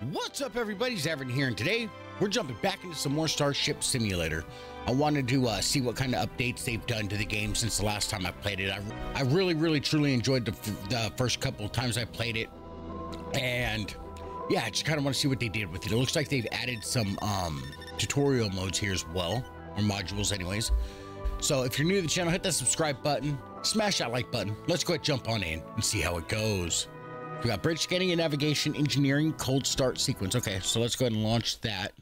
What's up, everybody? Zavin here, and today we're jumping back into some more Starship Simulator. I wanted to see what kind of updates they've done to the game since the last time I played it. I really, truly enjoyed the first couple of times I played it, and yeah, I just kind of want to see what they did with it. It looks like they've added some tutorial modes here as well, or modules anyways. So if you're new to the channel, hit that subscribe button, smash that like button. Let's go ahead and jump on in and see how it goes. We got bridge scanning and navigation engineering cold start sequence. Okay, so let's go ahead and launch that.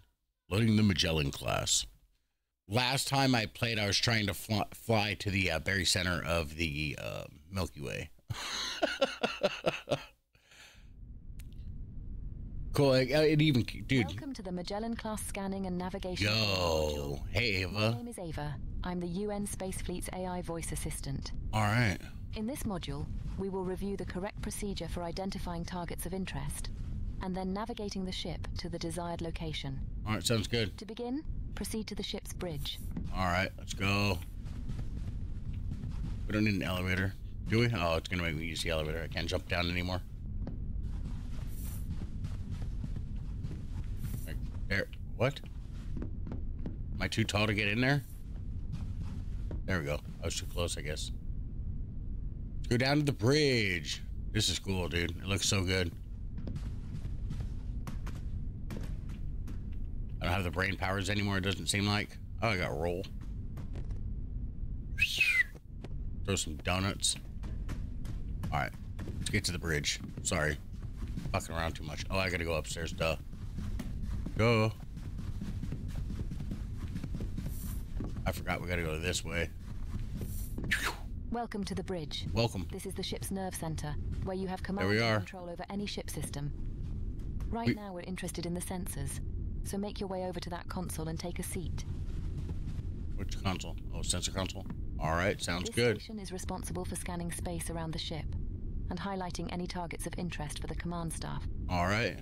Loading the Magellan class. Last time I played, I was trying to fly to the very center of the Milky Way. Cool. It even, dude. Welcome to the Magellan Class scanning and navigation. Yo, hey Ava. My name is Ava. I'm the UN Space Fleet's AI voice assistant. All right. In this module, we will review the correct procedure for identifying targets of interest, and then navigating the ship to the desired location. All right, sounds good. To begin, proceed to the ship's bridge. All right, let's go. We don't need an elevator, do we? Oh, it's gonna make me use the elevator. I can't jump down anymore. Like, there, what? Am I too tall to get in there? There we go. I was too close, I guess. Let's go down to the bridge. This is cool, dude. It looks so good. I don't have the brain powers anymore, it doesn't seem like. Oh, I got to roll. Throw some donuts. All right, let's get to the bridge. Sorry, fucking around too much. Oh, I gotta go upstairs, duh. Go. I forgot we gotta go this way. Welcome to the bridge. Welcome. This is the ship's nerve center, where you have command and control over any ship system. Right now, we're interested in the sensors, so make your way over to that console and take a seat. Which console? Oh, sensor console. All right, sounds good. This station is responsible for scanning space around the ship and highlighting any targets of interest for the command staff. All right.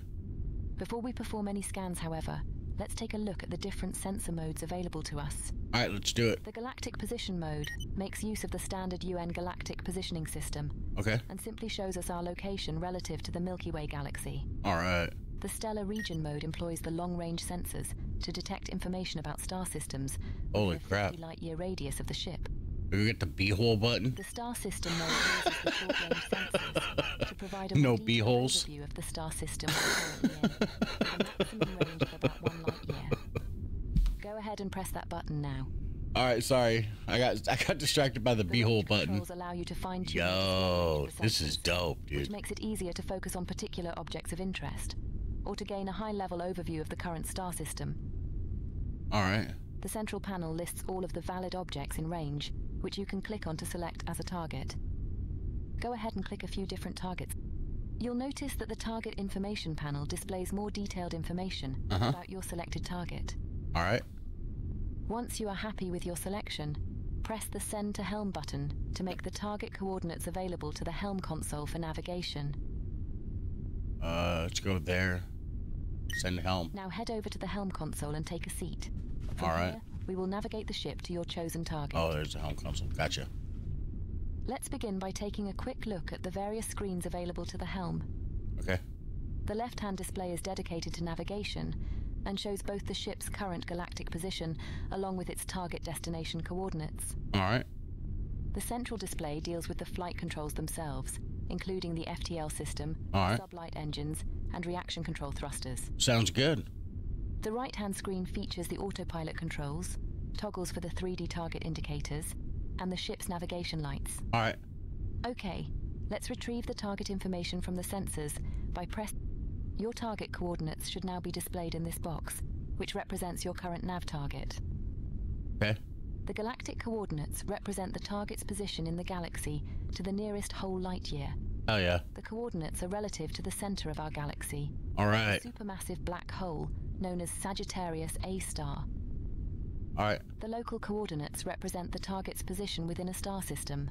Before we perform any scans, however, let's take a look at the different sensor modes available to us. All right, let's do it. The Galactic Position mode makes use of the standard UN Galactic Positioning System. Okay. And simply shows us our location relative to the Milky Way galaxy. All right. The Stellar Region mode employs the long-range sensors to detect information about star systems Holy within a crap. 50 light-year radius of the ship. Do we get the B-hole button? The Star System mode uses the short-range sensors to provide a No more detailed B-holes. overview of the star system we're currently in, with a maximum range of about 1 light-year. Go ahead and press that button now. All right, sorry. I got distracted by the B-hole button. Controls allow you to fine-tune Yo, the this is sensors, dope, dude. which makes it easier to focus on particular objects of interest, or to gain a high-level overview of the current star system. All right. The central panel lists all of the valid objects in range, which you can click on to select as a target. Go ahead and click a few different targets. You'll notice that the target information panel displays more detailed information about your selected target. All right. Once you are happy with your selection, press the Send to Helm button to make the target coordinates available to the Helm console for navigation. Let's go there. Send helm. Now head over to the Helm console and take a seat. From All right. here, we will navigate the ship to your chosen target. Oh, there's the helm console. Gotcha. Let's begin by taking a quick look at the various screens available to the helm. Okay. The left-hand display is dedicated to navigation and shows both the ship's current galactic position along with its target destination coordinates. All right. The central display deals with the flight controls themselves, including the FTL system, All right. sublight engines, and reaction control thrusters. Sounds good. The right-hand screen features the autopilot controls, toggles for the 3D target indicators, and the ship's navigation lights. All right. Okay, let's retrieve the target information from the sensors by pressing. Your target coordinates should now be displayed in this box, which represents your current nav target. Okay. The galactic coordinates represent the target's position in the galaxy to the nearest whole light year. Oh yeah. The coordinates are relative to the center of our galaxy. All right. A supermassive black hole known as Sagittarius A star. All right. The local coordinates represent the target's position within a star system.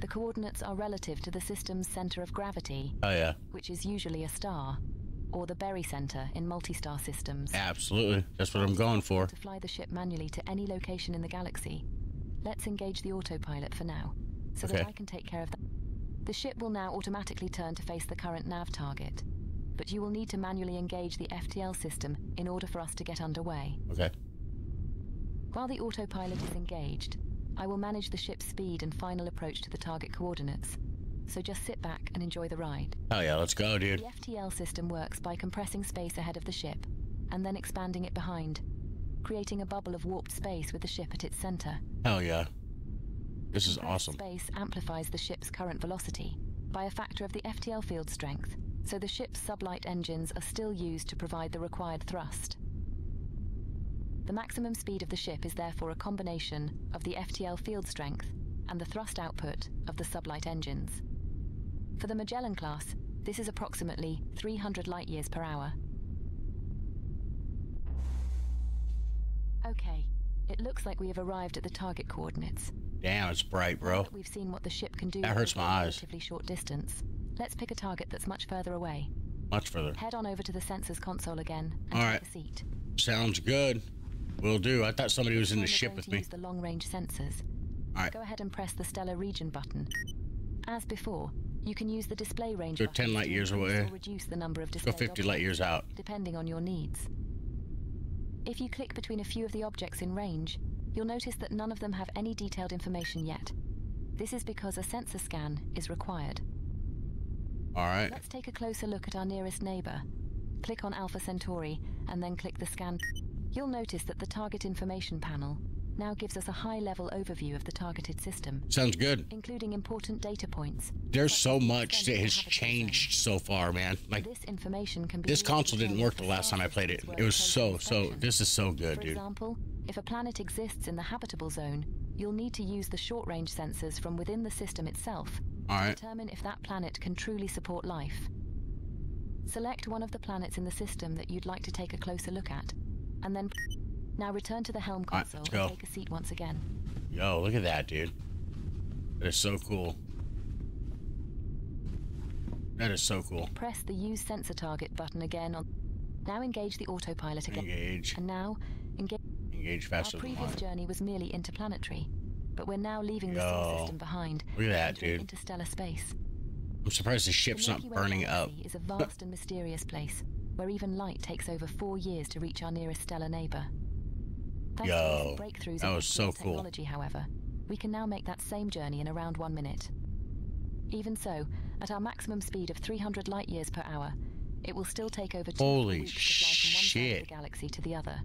The coordinates are relative to the system's center of gravity, Oh yeah. which is usually a star, or the barycenter in multi-star systems. Absolutely. That's what I'm going for. To fly the ship manually to any location in the galaxy, let's engage the autopilot for now, so that I can take care of that. The ship will now automatically turn to face the current nav target. but you will need to manually engage the FTL system in order for us to get underway. Okay. While the autopilot is engaged, I will manage the ship's speed and final approach to the target coordinates. So just sit back and enjoy the ride. Hell yeah, let's go, dude. The FTL system works by compressing space ahead of the ship and then expanding it behind, creating a bubble of warped space with the ship at its center. Hell yeah. This is Compressed awesome. Space amplifies the ship's current velocity by a factor of the FTL field strength, so the ship's sublight engines are still used to provide the required thrust. The maximum speed of the ship is therefore a combination of the FTL field strength and the thrust output of the sublight engines. For the Magellan class, this is approximately 300 light-years per hour. Okay, it looks like we have arrived at the target coordinates. Damn, it's bright, Now bro. that we've seen what the ship can do That hurts over my a eyes. relatively short distance, let's pick a target that's much further away. Much further. Head on over to the sensors console again and All take right. a seat. Sounds good. Will do. I thought somebody was in the We're ship going with to me. use the long-range sensors. All right. Go ahead and press the stellar region button. As before, you can use the display range Go button 10 light to years increase away. or reduce the number of Go displayed 50 light years out. depending on your needs. If you click between a few of the objects in range, you'll notice that none of them have any detailed information yet. This is because a sensor scan is required. All right. Let's take a closer look at our nearest neighbor. Click on Alpha Centauri and then click the scan. You'll notice that the target information panel now gives us a high-level overview of the targeted system, Sounds good. including important data points. There's such so as the much extent that of the has habitable changed so far, man. zone. Like, This information can be this used to console didn't determine work if the the last star time I played it. systems It was were so, close inspection. this is so good, For dude. example, if a planet exists in the habitable zone, you'll need to use the short-range sensors from within the system itself All to right. determine if that planet can truly support life. Select one of the planets in the system that you'd like to take a closer look at, and then now return to the helm All right, console let's go. and take a seat once again. Yo, look at that, dude. That is so cool. That is so cool. Press the Use Sensor Target button again on. Now engage the autopilot again. Engage. And now engage. Engage Our faster than previous light. journey was merely interplanetary, but we're now leaving the Yo, solar system behind. look at that, entering dude. Interstellar space. I'm surprised the ship's The not Milky Way burning up. galaxy is a vast and mysterious place, where even light takes over 4 years to reach our nearest stellar neighbor. Thanks to Yo, recent breakthroughs that in was so nuclear cool. technology, however, we can now make that same journey in around 1 minute. Even so, at our maximum speed of 300 light years per hour, it will still take over 2 Holy weeks to fly from one side of shit. the galaxy to the other.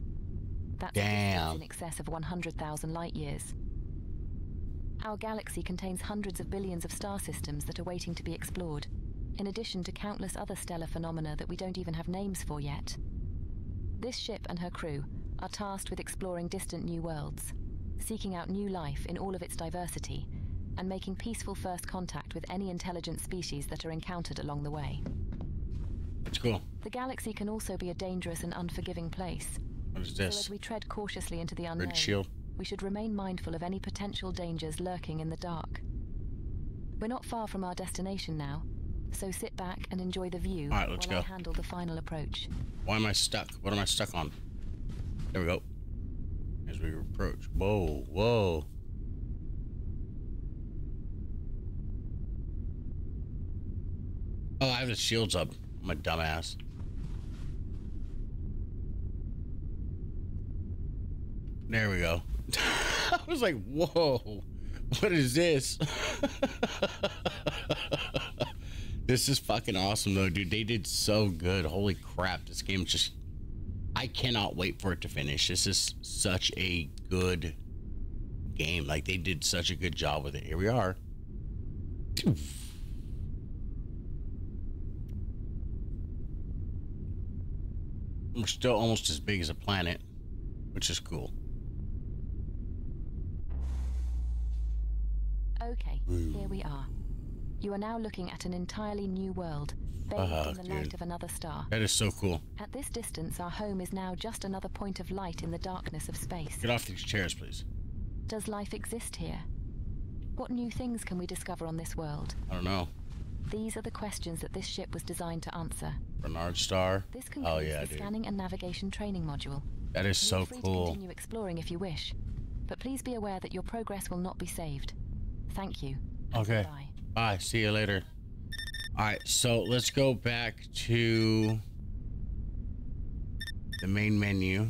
That's a Damn. distance in excess of 100,000 light years. Our galaxy contains hundreds of billions of star systems that are waiting to be explored, in addition to countless other stellar phenomena that we don't even have names for yet. This ship and her crew are tasked with exploring distant new worlds, seeking out new life in all of its diversity, and making peaceful first contact with any intelligent species that are encountered along the way. That's cool. The galaxy can also be a dangerous and unforgiving place. What is So this? as we tread cautiously into the unknown, Red shield. we should remain mindful of any potential dangers lurking in the dark. We're not far from our destination now, so sit back and enjoy the view All right, let's while I go. handle the final approach. Why am I stuck? What am I stuck on? There we go. As we approach. Whoa, whoa. Oh, I have the shields up. I'm a dumbass. There we go. I was like, whoa, what is this? This is fucking awesome though, dude. They did so good. Holy crap. This game just, I cannot wait for it to finish. This is such a good game. Like, they did such a good job with it. Here we are. We're still almost as big as a planet, which is cool. Okay, here we are. You are now looking at an entirely new world, bathed in the light dude. of another star. That is so cool. At this distance, our home is now just another point of light in the darkness of space. Get off these chairs, please. Does life exist here? What new things can we discover on this world? I don't know. These are the questions that this ship was designed to answer. Bernard Star. This Oh concludes yeah, the dude. scanning and navigation training module. That is so Feel free to cool. continue exploring if you wish, but please be aware that your progress will not be saved. Thank you. and Okay. goodbye. Bye. See you later. All right, so let's go back to the main menu.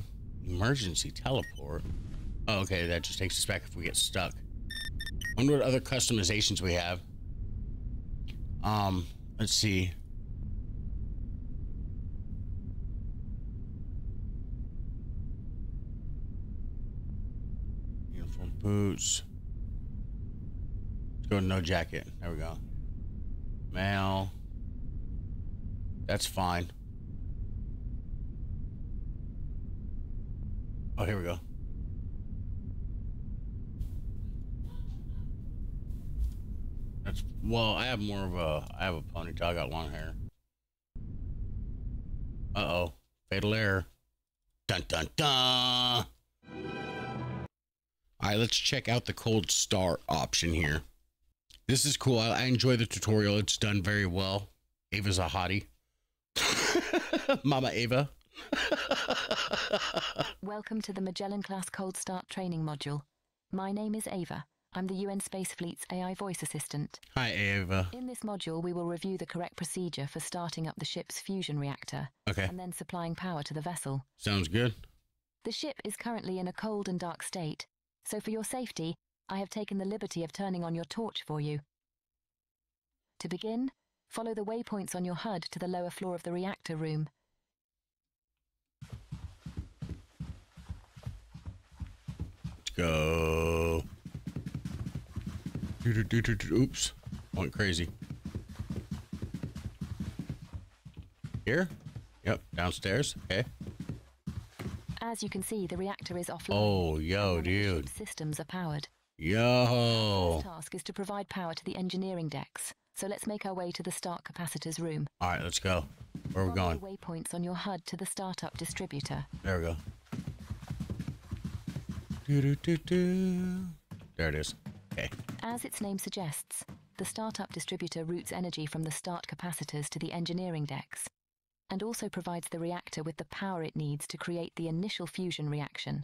Emergency teleport. Oh, okay, that just takes us back if we get stuck. Wonder what other customizations we have. Let's see. Uniform boots. Let's go with no jacket. There we go. Mail. That's fine. Oh, here we go. That's, well, I have more of a, I have a ponytail. I got long hair. Uh-oh. Fatal error. Dun, dun, dun. All right, let's check out the cold start option here. This is cool. I enjoy the tutorial. It's done very well. Ava's a hottie. Mama Ava. Welcome to the Magellan Class Cold Start training module. My name is Ava. I'm the UN Space Fleet's AI voice assistant. Hi, Ava. In this module, we will review the correct procedure for starting up the ship's fusion reactor. Okay. And then supplying power to the vessel. Sounds good. The ship is currently in a cold and dark state, so for your safety, I have taken the liberty of turning on your torch for you. To begin, follow the waypoints on your HUD to the lower floor of the reactor room. Let's go. Oops. Went crazy. Here? Yep. Downstairs. Okay. As you can see, the reactor is offline. Oh, yo, and dude. the ship's systems are powered. Yo. The task is to provide power to the engineering decks. So let's make our way to the start capacitors room. All right, let's go. Where are we Follow going? the waypoints on your HUD to the startup distributor. There we go. There it is. Okay. As its name suggests, the startup distributor routes energy from the start capacitors to the engineering decks, and also provides the reactor with the power it needs to create the initial fusion reaction.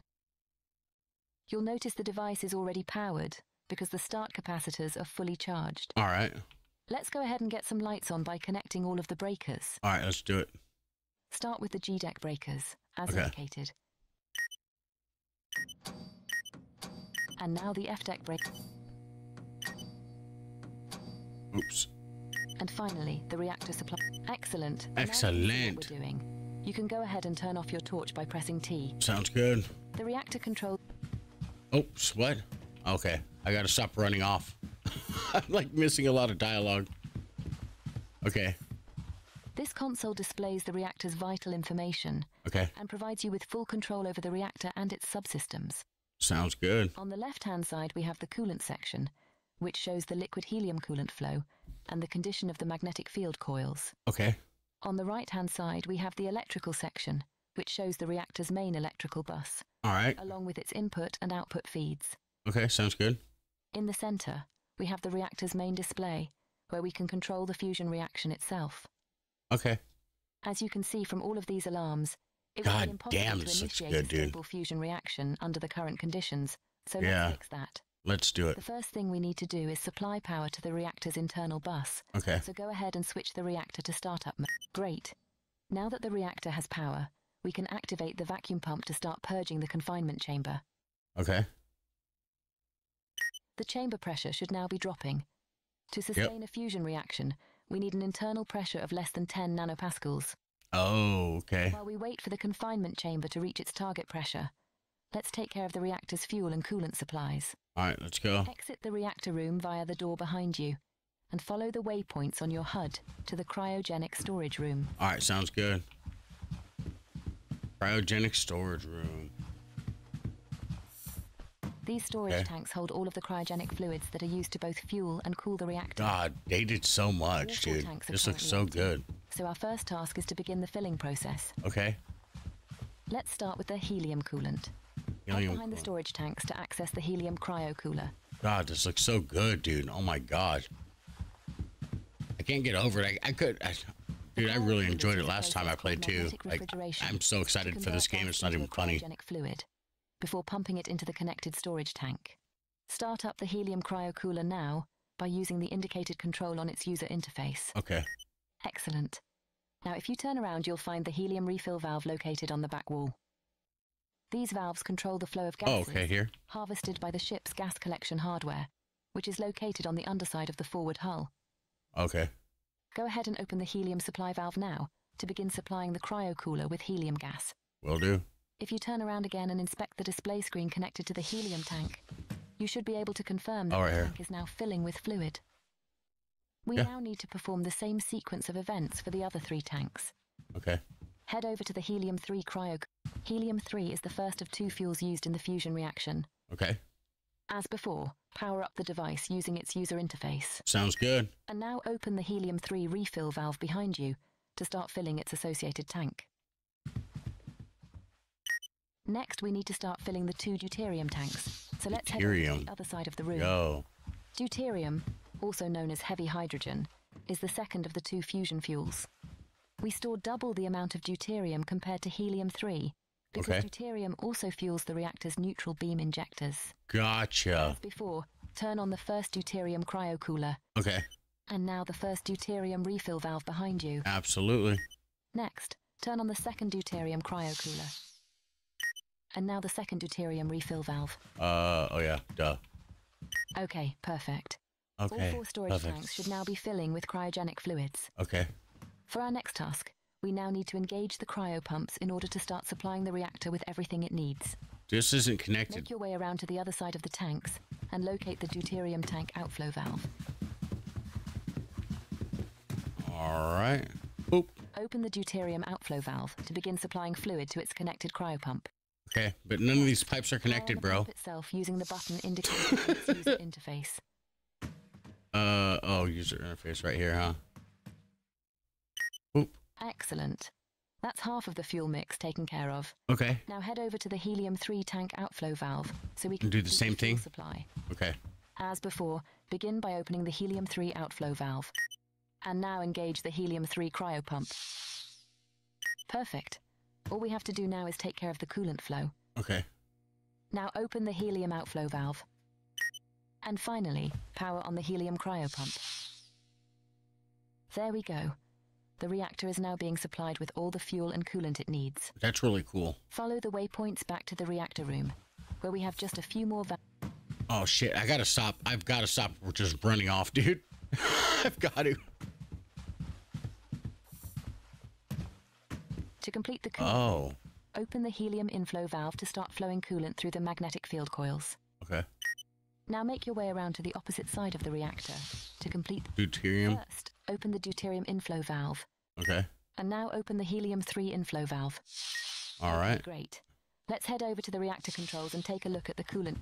You'll notice the device is already powered because the start capacitors are fully charged. All right. Let's go ahead and get some lights on by connecting all of the breakers. All right, let's do it. Start with the G-deck breakers, as Okay. indicated. And now the F-deck break. Oops. And finally, the reactor supply. Excellent. Excellent. Now you see what we're doing. You can go ahead and turn off your torch by pressing T. Sounds good. The reactor control. Oops, what? Okay, I gotta stop running off. I'm like missing a lot of dialogue. Okay. This console displays the reactor's vital information. Okay. And provides you with full control over the reactor and its subsystems. Sounds good. On the left-hand side, we have the coolant section, which shows the liquid helium coolant flow and the condition of the magnetic field coils. Okay. On the right-hand side, we have the electrical section, which shows the reactor's main electrical bus, All right. along with its input and output feeds. Okay, sounds good. In the center, we have the reactor's main display, where we can control the fusion reaction itself. Okay. As you can see from all of these alarms, it would God be impossible damn, to this looks initiate good, a dude. stable fusion reaction under the current conditions, so Yeah. let's fix that. Let's do it. The first thing we need to do is supply power to the reactor's internal bus. Okay. So go ahead and switch the reactor to startup mode. Great. Now that the reactor has power, we can activate the vacuum pump to start purging the confinement chamber. Okay. The chamber pressure should now be dropping. To sustain a fusion reaction, we need an internal pressure of less than 10 nanopascals. Oh, okay. While we wait for the confinement chamber to reach its target pressure, let's take care of the reactor's fuel and coolant supplies. All right, let's go. Exit the reactor room via the door behind you, and follow the waypoints on your HUD to the cryogenic storage room. All right, sounds good. Cryogenic storage room. These storage tanks hold all of the cryogenic fluids that are used to both fuel and cool the reactor. God, they did so much, All four dude. tanks are This looks currently so good. So our first task is to begin the filling process. Okay. Let's start with the helium coolant. Head Helium behind the coolant. storage tanks to access the helium cryo cooler. God, this looks so good, dude. Oh my God. I can't get over it. Dude, I really enjoyed it last time I played too. Like, I'm so excited for this game. It's not even funny. Cryogenic fluid before pumping it into the connected storage tank. Start up the helium cryo cooler now by using the indicated control on its user interface. Okay. Excellent. Now, if you turn around, you'll find the helium refill valve located on the back wall. These valves control the flow of gases here. harvested by the ship's gas collection hardware, which is located on the underside of the forward hull. Okay. Go ahead and open the helium supply valve now to begin supplying the cryocooler with helium gas. Will do. If you turn around again and inspect the display screen connected to the helium tank, you should be able to confirm that the tank is now filling with fluid. We now need to perform the same sequence of events for the other 3 tanks. Okay. Head over to the helium-3 cryo. Helium-3 is the first of 2 fuels used in the fusion reaction. Okay. As before, power up the device using its user interface. Sounds good. And now open the helium-3 refill valve behind you to start filling its associated tank. Next, we need to start filling the 2 deuterium tanks. So let's head over to the other side of the room. Go. Deuterium, also known as heavy hydrogen, is the second of the 2 fusion fuels. We store double the amount of deuterium compared to helium-3 because deuterium also fuels the reactor's neutral beam injectors. Gotcha. As before, turn on the first deuterium cryocooler. Okay. And now the first deuterium refill valve behind you. Absolutely. Next, turn on the second deuterium cryocooler. And now the second deuterium refill valve. Oh yeah, duh. Okay, perfect. Okay, all 4 storage tanks should now be filling with cryogenic fluids. Okay. For our next task, we now need to engage the cryo pumps in order to start supplying the reactor with everything it needs. This isn't connected. Make your way around to the other side of the tanks and locate the deuterium tank outflow valve. All right. Oop. Open the deuterium outflow valve to begin supplying fluid to its connected cryopump. Okay, but none of these pipes are connected, bro. Pump itself using the button indicated on its user interface. Oh, user interface right here, huh? Oop. Excellent. That's half of the fuel mix taken care of. Okay. Now head over to the helium-3 tank outflow valve so we can do the same thing. Supply. Okay. As before, begin by opening the helium-3 outflow valve. And now engage the helium-3 cryopump. Perfect. All we have to do now is take care of the coolant flow. Okay. Now open the helium outflow valve. And finally, power on the helium cryopump. There we go. The reactor is now being supplied with all the fuel and coolant it needs. That's really cool. Follow the waypoints back to the reactor room, where we have just a few more Oh shit, I gotta stop. I've gotta stop. We're just running off, dude. I've got to. To complete the coolant, open the helium inflow valve to start flowing coolant through the magnetic field coils. Okay. Now make your way around to the opposite side of the reactor to complete the deuterium. First, open the deuterium inflow valve. Okay. And now open the helium-3 inflow valve. All right. Great. Let's head over to the reactor controls and take a look at the coolant.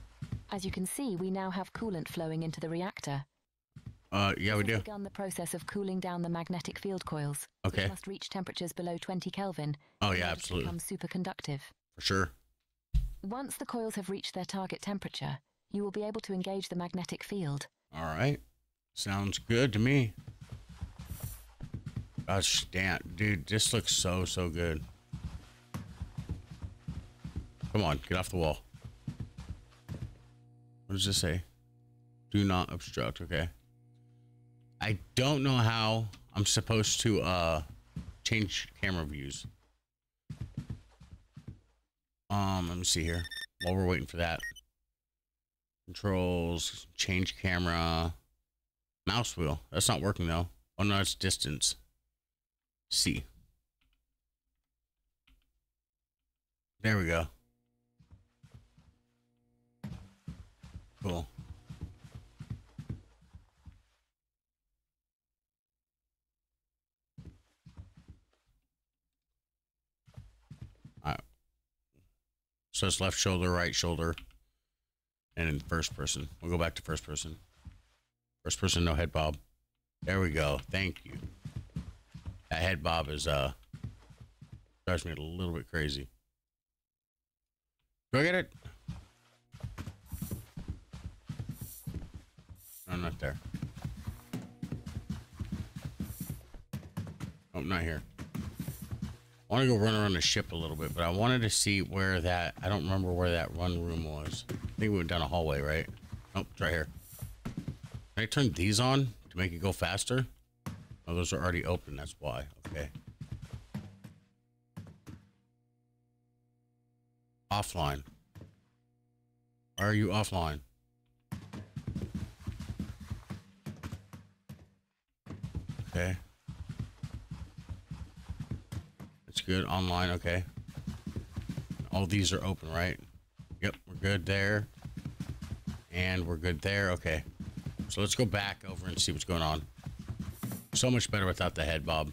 As you can see, we now have coolant flowing into the reactor. Yeah, we do. We've begun the process of cooling down the magnetic field coils. Okay. Which must reach temperatures below 20 Kelvin. Oh, yeah, absolutely. To become superconductive. For sure. Once the coils have reached their target temperature, you will be able to engage the magnetic field. All right. Sounds good to me. Gosh, damn, dude, this looks so good. Come on, get off the wall. What does this say? Do not obstruct. Okay. I don't know how I'm supposed to change camera views. Let me see here. While we're waiting for that. Controls, change camera, mouse wheel. That's not working though. Oh no, it's distance. C. There we go. Cool. Alright. So it's left shoulder, right shoulder. And in first person. We'll go back to first person. First person, no head bob. There we go. Thank you. That head bob is drives me a little bit crazy. Do I get it? No, not there. Oh, not here. I want to go run around the ship a little bit, but I wanted to see where that... I don't remember where that run room was. I think we went down a hallway, right? Nope, it's right here. Can I turn these on to make it go faster? Oh, those are already open. That's why. Okay. Offline. Why are you offline? Okay. That's good. Online. Okay. All these are open, right? Yep. We're good there. And we're good there. Okay. So let's go back over and see what's going on. So much better without the head, Bob.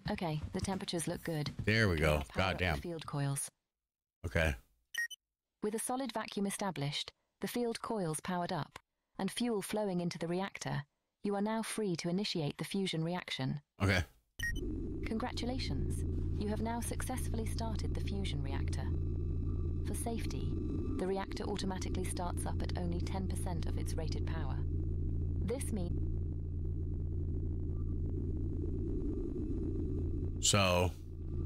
Okay, the temperatures look good. There we go. Power Goddamn. up the field coils. Okay. With a solid vacuum established, the field coils powered up, and fuel flowing into the reactor, you are now free to initiate the fusion reaction. Okay. Congratulations. You have now successfully started the fusion reactor. For safety, the reactor automatically starts up at only 10% of its rated power. This means... So,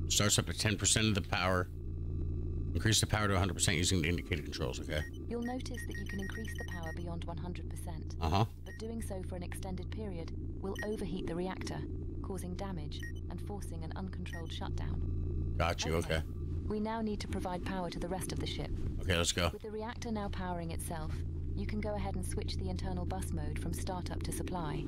starts up at 10% of the power. Increase the power to 100% using the indicated controls, okay? You'll notice that you can increase the power beyond 100%. Uh-huh. But doing so for an extended period will overheat the reactor, causing damage and forcing an uncontrolled shutdown. Got you, okay. We now need to provide power to the rest of the ship. Okay, let's go. With the reactor now powering itself, you can go ahead and switch the internal bus mode from startup to supply.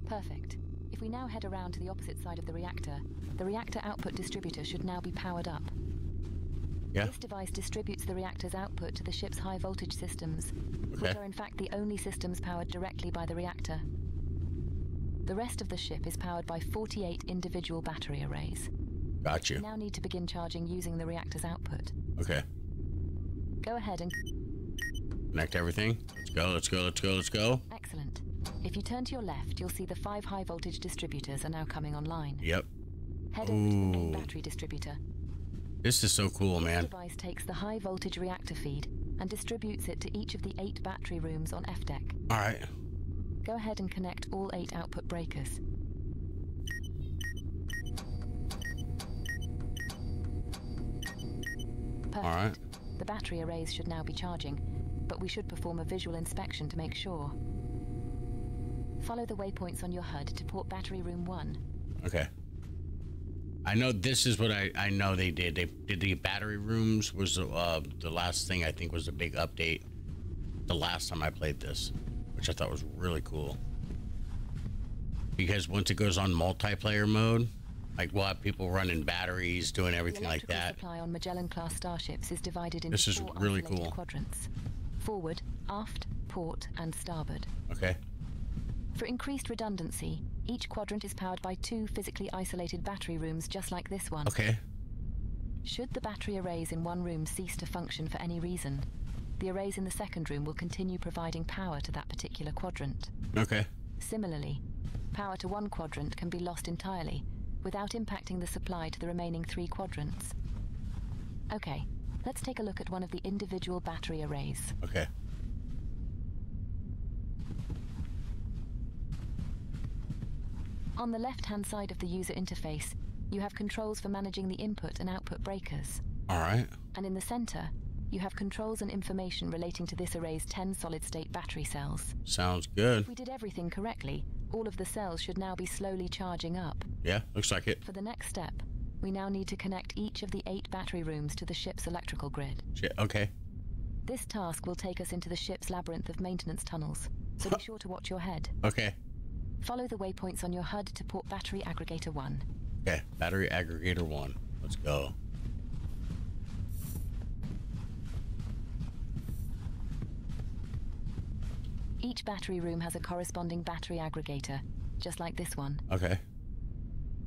Perfect. If we now head around to the opposite side of the reactor output distributor should now be powered up. Yeah. This device distributes the reactor's output to the ship's high voltage systems, Okay. which are in fact the only systems powered directly by the reactor. The rest of the ship is powered by 48 individual battery arrays. Got you. We now need to begin charging using the reactor's output. Okay. Go ahead and... Connect everything. Let's go, let's go, let's go, let's go. Excellent. If you turn to your left, you'll see the 5 high voltage distributors are now coming online. Yep. Head over to the main battery distributor. This is so cool, This man. device takes the high voltage reactor feed and distributes it to each of the 8 battery rooms on F deck. All right. Go ahead and connect all 8 output breakers. Perfect. All right. The battery arrays should now be charging, but we should perform a visual inspection to make sure. Follow the waypoints on your HUD to port battery room 1. Okay. I know this is what I know they did. They did the battery rooms was the last thing I think was a big update the last time I played this, which I thought was really cool. Because once it goes on multiplayer mode, like we'll have people running batteries, doing everything like that. The electrical supply on Magellan Class Starships is divided into This is 4 really isolated cool. quadrants: forward, aft, port, and starboard. Okay. For increased redundancy, each quadrant is powered by 2 physically isolated battery rooms just like this one. Okay. Should the battery arrays in one room cease to function for any reason, the arrays in the second room will continue providing power to that particular quadrant. Okay. Similarly, power to one quadrant can be lost entirely without impacting the supply to the remaining 3 quadrants. Okay, let's take a look at one of the individual battery arrays. Okay. On the left-hand side of the user interface, you have controls for managing the input and output breakers. All right. And in the center, you have controls and information relating to this array's 10 solid-state battery cells. Sounds good. If we did everything correctly, all of the cells should now be slowly charging up. Yeah, looks like it. For the next step, we now need to connect each of the 8 battery rooms to the ship's electrical grid. Shit, okay. This task will take us into the ship's labyrinth of maintenance tunnels, so be sure to watch your head. Okay. Follow the waypoints on your HUD to port battery aggregator 1. Okay, battery aggregator 1. Let's go. Each battery room has a corresponding battery aggregator, just like this one. Okay.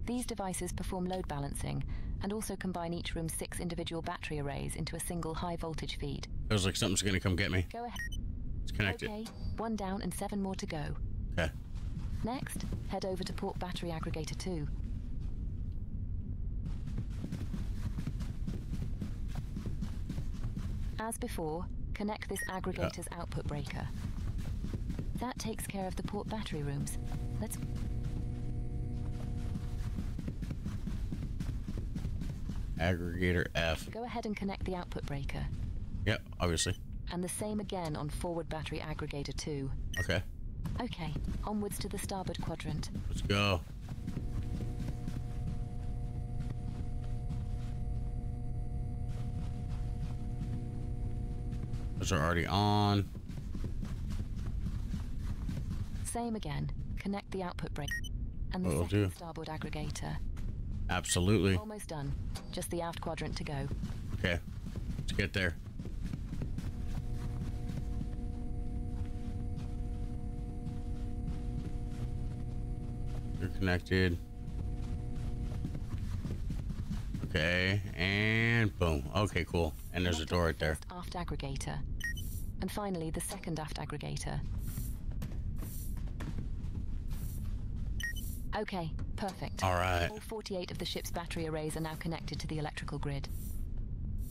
These devices perform load balancing and also combine each room's 6 individual battery arrays into a single high voltage feed. Feels like something's gonna come get me. Go ahead. It's connected. Okay, 1 down and 7 more to go. Okay. Next, head over to port battery aggregator 2. As before, connect this aggregator's output breaker. That takes care of the port battery rooms. Let's... Aggregator F. Go ahead and connect the output breaker. Yep, obviously. And the same again on forward battery aggregator 2. Okay. Okay, onwards to the starboard quadrant. Let's go. Those are already on. Same again. Connect the output breaker. And the What'll second do. starboard aggregator. Absolutely. Almost done. Just the aft quadrant to go. Okay. Let's get there. You're connected. Okay, and boom. Okay, cool. And there's a door right there. Aft aggregator. And finally, the second aft aggregator. Okay, perfect. All right. All 48 of the ship's battery arrays are now connected to the electrical grid.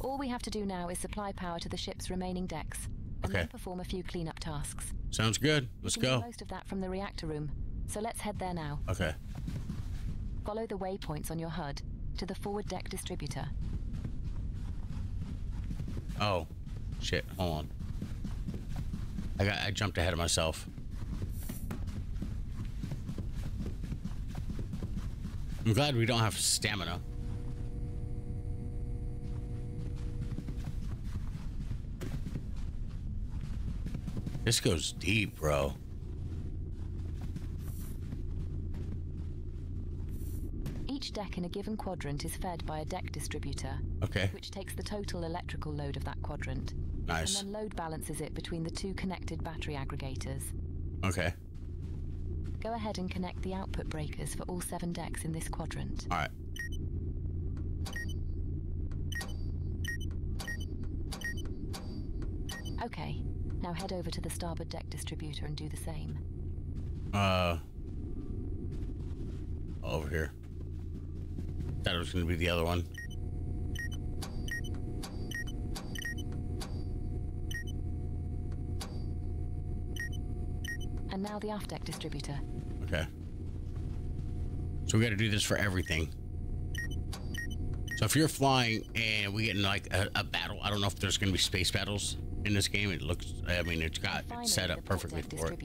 All we have to do now is supply power to the ship's remaining decks, and Okay. then perform a few cleanup tasks. Sounds good. Let's We can go. do most of that from the reactor room, so let's head there now. Okay. Follow the waypoints on your HUD to the forward deck distributor. Oh, shit. Hold on. I jumped ahead of myself. I'm glad we don't have stamina. This goes deep, bro. Each deck in a given quadrant is fed by a deck distributor, Okay. which takes the total electrical load of that quadrant, Nice. and then load balances it between the two connected battery aggregators. Okay. Go ahead and connect the output breakers for all 7 decks in this quadrant. All right. Okay, now head over to the starboard deck distributor and do the same. Over here. Thought it was going to be the other one. And now the aft deck distributor. Okay. So we got to do this for everything. So if you're flying and we get in like a battle, I don't know if there's going to be space battles in this game. It looks, I mean, it's got it set up perfectly for it.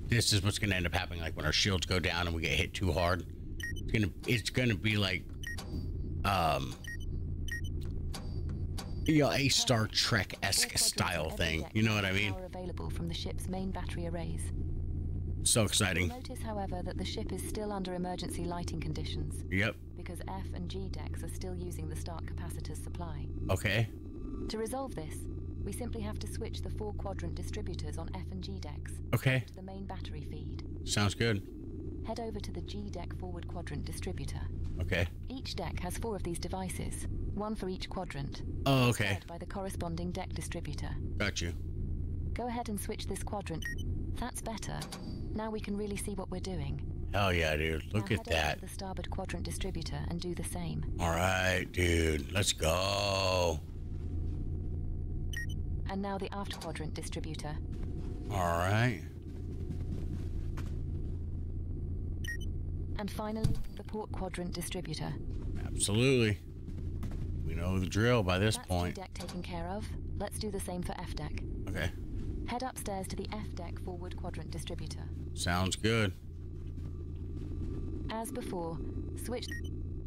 This is what's going to end up happening. Like when our shields go down and we get hit too hard, it's going to be like, you know, a Star Trek-esque style thing. You know what I mean? Power available from the ship's main battery arrays. So exciting. Notice, however, that the ship is still under emergency lighting conditions. Yep. Because F and G decks are still using the start capacitor's supply. Okay. To resolve this, we simply have to switch the 4 quadrant distributors on F and G decks Okay. to the main battery feed. Sounds good. Head over to the G deck forward quadrant distributor. Okay. Each deck has 4 of these devices, 1 for each quadrant. Oh, okay. Fed by the corresponding deck distributor. Got you. Go ahead and switch this quadrant. That's better. Now we can really see what we're doing. Hell yeah, dude. Look Now at head over that. to the starboard quadrant distributor and do the same. All right, dude. Let's go. And now the aft quadrant distributor. All right. And finally, the port quadrant distributor. Absolutely. We know the drill by this That's point. G deck taken care of. Let's do the same for F deck. Okay. Head upstairs to the F deck forward quadrant distributor. Sounds good. As before, switch,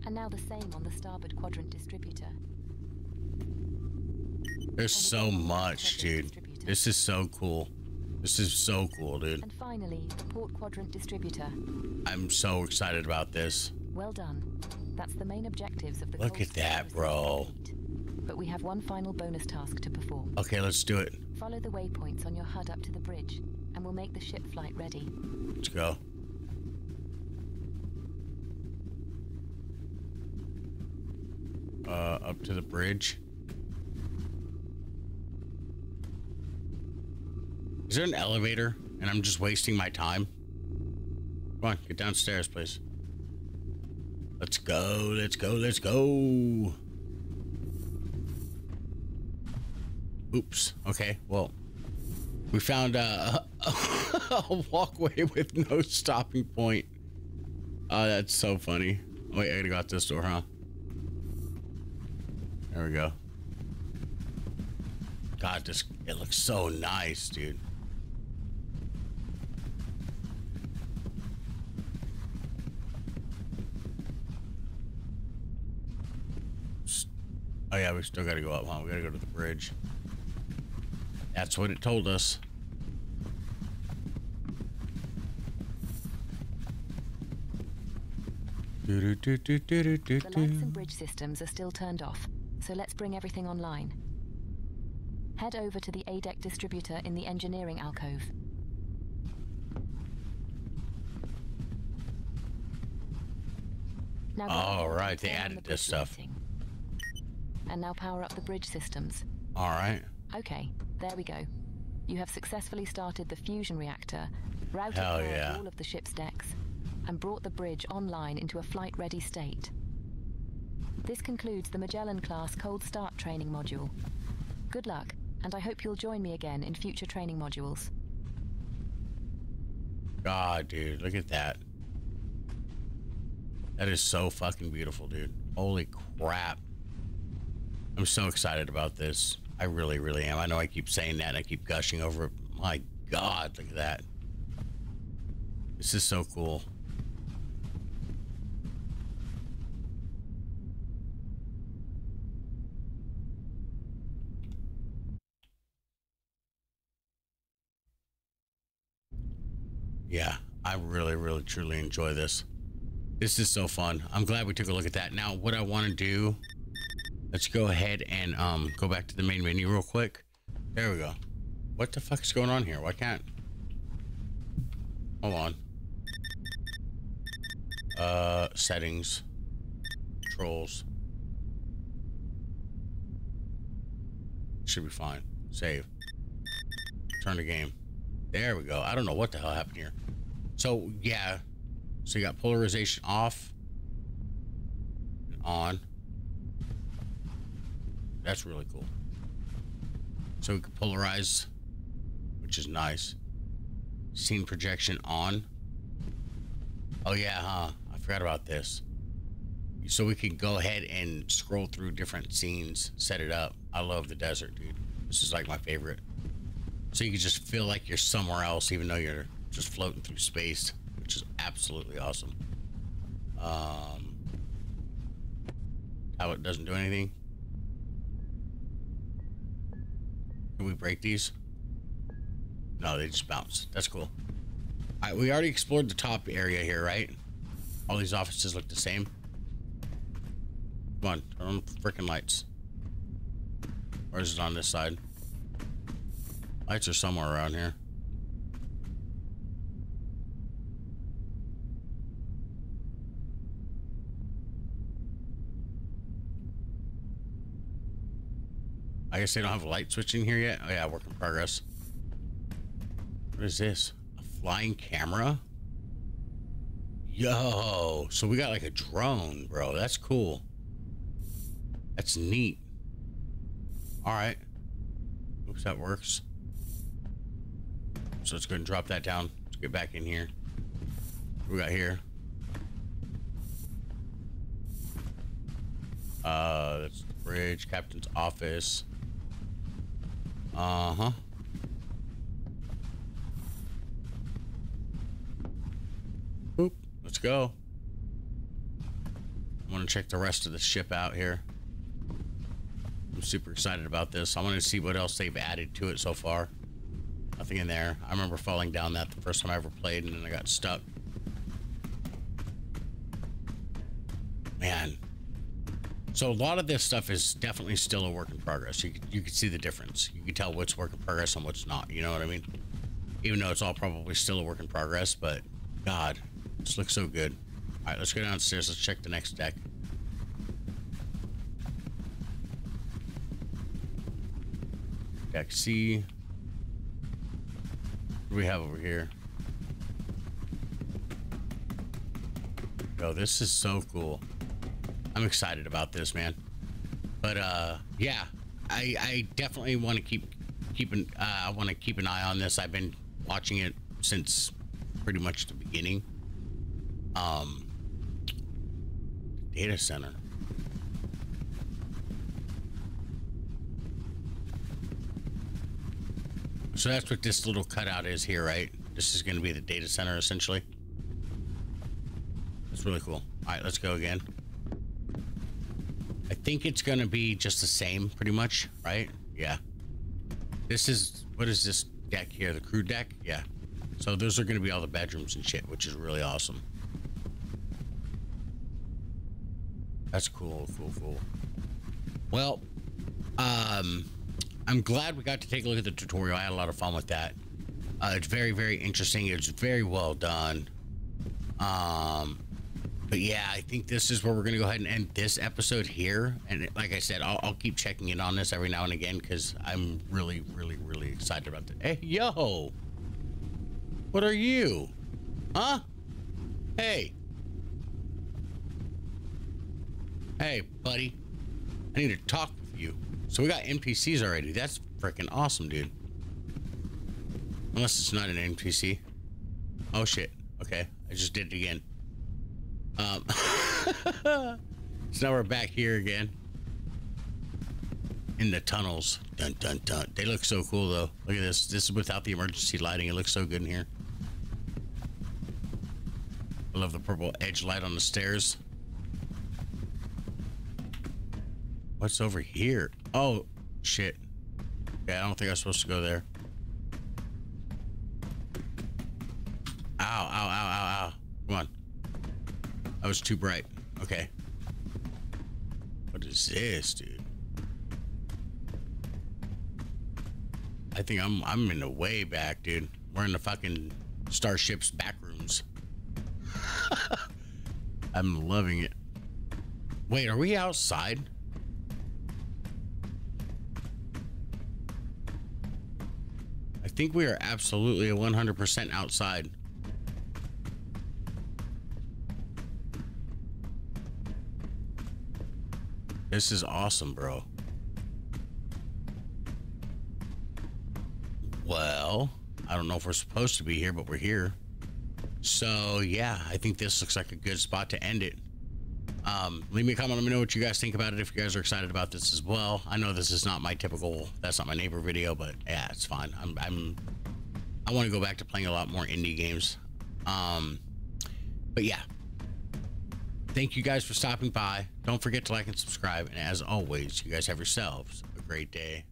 and now the same on the starboard quadrant distributor. There's so much, dude. This is so cool. This is so cool, dude. And finally, the port quadrant distributor. I'm so excited about this. Well done. That's the main objectives of the Look cold at that, storage bro. fleet. But we have one final bonus task to perform. Okay, let's do it. Follow the waypoints on your HUD up to the bridge, and we'll make the ship flight ready. Let's go. Up to the bridge. Is there an elevator and I'm just wasting my time? Come on, get downstairs, please. Let's go, let's go, let's go. Oops. Okay, well, we found a walkway with no stopping point. Oh, that's so funny. Wait, I gotta go out this door, huh? There we go. God, it looks so nice, dude. Oh yeah, we still gotta go up, huh? We gotta go to the bridge. That's what it told us. The lights and bridge systems are still turned off, so let's bring everything online. Head over to the A-deck distributor in the engineering alcove. Now all right, they added this stuff. And now power up the bridge systems. All right. Okay, there we go. You have successfully started the fusion reactor, routed all of the ship's decks, and brought the bridge online into a flight-ready state. This concludes the Magellan Class Cold Start training module. Good luck, and I hope you'll join me again in future training modules. God, dude, look at that. That is so fucking beautiful, dude. Holy crap. I'm so excited about this. I really, really am. I know I keep saying that and I keep gushing over it. My God, look at that. This is so cool. Yeah, I really, really, truly enjoy this. This is so fun. I'm glad we took a look at that. Now, what I want to do, let's go ahead and go back to the main menu real quick. There we go. What the fuck is going on here? Why can't... Hold on. Settings. Controls. Should be fine. Save. Turn the game. There we go. I don't know what the hell happened here. So, yeah. So you got polarization off and on. That's really cool. So we can polarize, which is nice. Scene projection on. Oh yeah, huh? I forgot about this. So we can go ahead and scroll through different scenes, set it up. I love the desert, dude. This is like my favorite. So you can just feel like you're somewhere else, even though you're just floating through space, which is absolutely awesome. How it doesn't do anything. Can we break these? No, they just bounce. That's cool. All right, we already explored the top area here, right? All these offices look the same. Come on, turn on the freaking lights. Or is it on this side? Lights are somewhere around here. I guess they don't have a light switch in here yet. Oh yeah, work in progress. What is this? A flying camera? Yo, so we got like a drone, bro. That's cool. That's neat. All right. Oops, that works. So let's go ahead and drop that down. Let's get back in here. What we got here? That's the bridge, captain's office. Uh-huh. Boop. Let's go. I want to check the rest of the ship out here. I'm super excited about this. I want to see what else they've added to it so far. Nothing in there. I remember falling down that the first time I ever played, and then I got stuck. Man. So a lot of this stuff is definitely still a work in progress. You can see the difference. You can tell what's work in progress and what's not. You know what I mean? Even though it's all probably still a work in progress, but God, this looks so good. All right, let's go downstairs. Let's check the next deck. Deck C. What do we have over here? Yo, this is so cool. I'm excited about this, man. But yeah, I definitely want to keep an eye on this. I've been watching it since pretty much the beginning. Data center. So that's what this little cutout is here, right? This is going to be the data center, essentially. That's really cool. All right, let's go again. I think it's going to be just the same, pretty much, right? Yeah. This is, what is this deck here? The crew deck? Yeah. So those are going to be all the bedrooms and shit, which is really awesome. That's cool, cool. Well, I'm glad we got to take a look at the tutorial. I had a lot of fun with that. It's very, very interesting. It's very well done. But yeah, I think this is where we're going to go ahead and end this episode here. And like I said, I'll keep checking in on this every now and again because I'm really, really, really excited about this. Hey, yo! What are you? Huh? Hey. Hey, buddy. I need to talk with you. So we got NPCs already. That's freaking awesome, dude. Unless it's not an NPC. Oh, shit. Okay. I just did it again. So now we're back here again. In the tunnels. Dun, dun, dun. They look so cool, though. Look at this. This is without the emergency lighting. It looks so good in here. I love the purple edge light on the stairs. What's over here? Oh, shit. Okay, I don't think I'm supposed to go there. Ow, ow, ow, ow, ow. Come on. That was too bright. Okay. What is this, dude? I think I'm in the way back, dude. We're in the fucking Starship's Backrooms. I'm loving it. Wait, are we outside? I think we are absolutely 100% outside. This is awesome, bro. Well, I don't know if we're supposed to be here, but we're here. So yeah, I think this looks like a good spot to end it. Leave me a comment, let me know what you guys think about it, if you guys are excited about this as well. I know this is not my typical, that's not my neighbor video, but yeah, it's fine. I want to go back to playing a lot more indie games. But yeah, thank you guys for stopping by. Don't forget to like and subscribe, and as always, you guys have yourselves a great day.